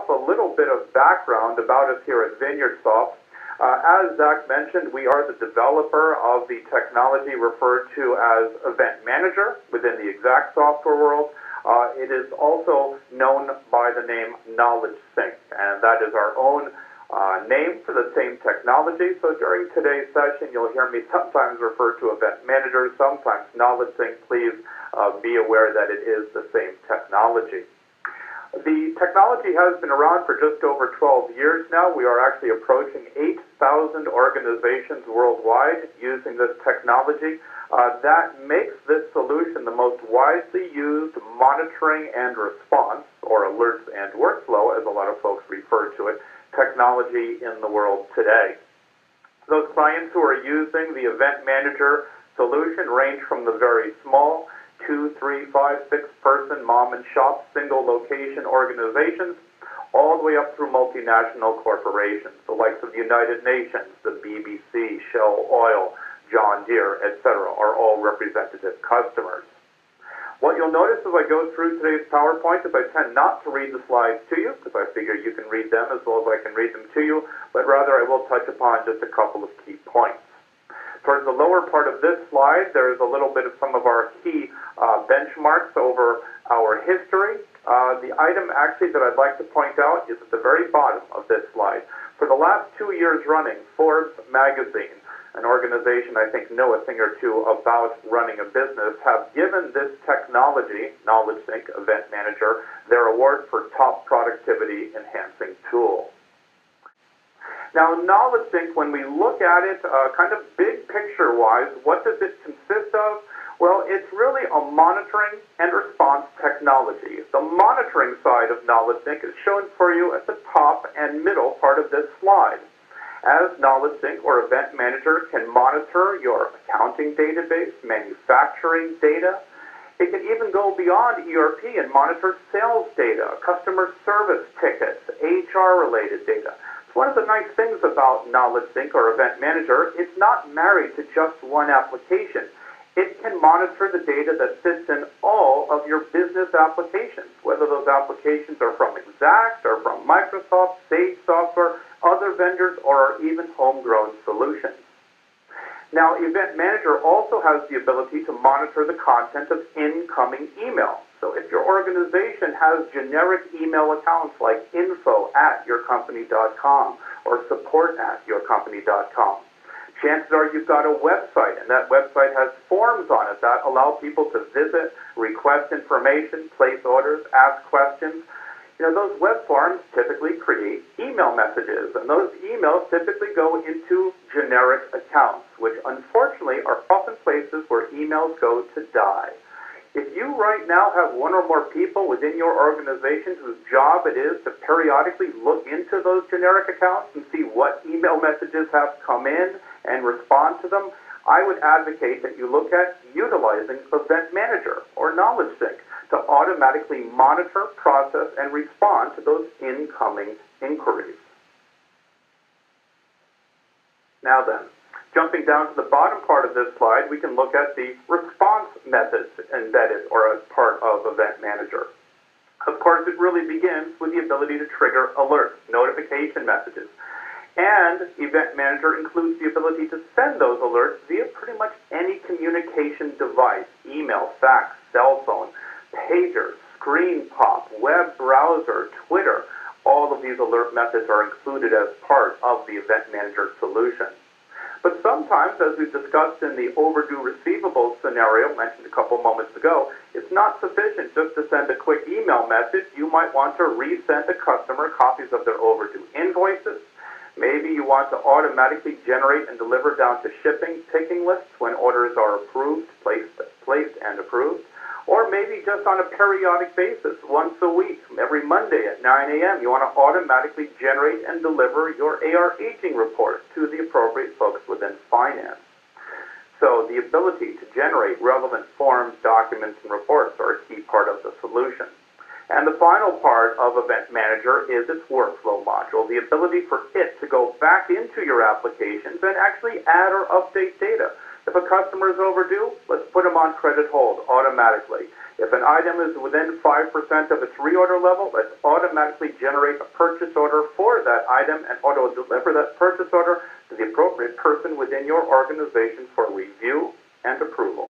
off, a little bit of background about us here at VineyardSoft. As Zach mentioned, we are the developer of the technology referred to as Event Manager within the exact software world. It is also known by the name KnowledgeSync, and that is our own name for the same technology. So during today's session, you'll hear me sometimes refer to Event Manager, sometimes KnowledgeSync. Please be aware that it is the same technology. The technology has been around for just over 12 years now. We are actually approaching 8,000 organizations worldwide using this technology. That makes this solution the most widely used monitoring and response, or alerts and workflow, as a lot of folks refer to it, technology in the world today. Those clients who are using the Event Manager solution range from the very small 2, 3, 5, 6-person mom and shop, single location organizations, all the way up through multinational corporations, the likes of the United Nations, the BBC, Shell Oil, John Deere, etc., are all representative customers. What you'll notice as I go through today's PowerPoint is I tend not to read the slides to you, because I figure you can read them as well as I can read them to you, but rather I will touch upon just a couple of key points. Towards the lower part of this slide, there's a little bit of some of our key benchmarks over our history. The item actually that I'd like to point out is at the very bottom of this slide. For the last 2 years running, Forbes magazine, an organization I think know a thing or two about running a business, have given this technology, KnowledgeSync Event Manager, their award for top productivity enhancing tool. Now, KnowledgeSync, when we look at it, kind of big picture-wise, what does it consist of? Well, it's really a monitoring and response technology. The monitoring side of KnowledgeSync is shown for you at the top and middle part of this slide. As KnowledgeSync or Event Manager can monitor your accounting database, manufacturing data. It can even go beyond ERP and monitor sales data, customer service tickets, HR-related data. One of the nice things about KnowledgeSync or Event Manager, it's not married to just one application. It can monitor the data that sits in all of your business applications, whether those applications are from Exact or from Microsoft, Sage Software, other vendors, or even homegrown solutions. Now, Event Manager also has the ability to monitor the content of incoming email. So if your organization has generic email accounts like info@yourcompany.com or support@yourcompany.com, chances are you've got a website, and that website has forms on it that allow people to visit, request information, place orders, ask questions. You know, those web forms typically create email messages, and those emails typically go into generic accounts, which unfortunately are often places where emails go to die. If you right now have one or more people within your organization whose job it is to periodically look into those generic accounts and see what email messages have come in and respond to them, I would advocate that you look at utilizing Event Manager or KnowledgeSync to automatically monitor, process, and respond to those incoming inquiries. Now then, jumping down to the bottom part of this slide, we can look at the response methods embedded or as part of Event Manager. Of course, it really begins with the ability to trigger alerts, notification messages. And Event Manager includes the ability to send those alerts via pretty much any communication device, email, fax, cell phone, pager, screen pop, web browser, Twitter. All of these alert methods are included as part of the Event Manager solution. But sometimes, as we've discussed in the overdue receivables scenario mentioned a couple moments ago, it's not sufficient just to send a quick email message. You might want to resend a customer copies of their overdue invoices. Maybe you want to automatically generate and deliver down to shipping picking lists when orders are approved, placed and approved. Or maybe just on a periodic basis, once a week, every Monday at 9 a.m., you want to automatically generate and deliver your AR aging report to the appropriate folks within finance. So the ability to generate relevant forms, documents, and reports are a key part of the solution. And the final part of Event Manager is its workflow module, the ability for it to go back into your applications and actually add or update data. If a customer is overdue, let's put them on credit hold automatically. If an item is within 5% of its reorder level, let's automatically generate a purchase order for that item and auto-deliver that purchase order to the appropriate person within your organization for review and approval.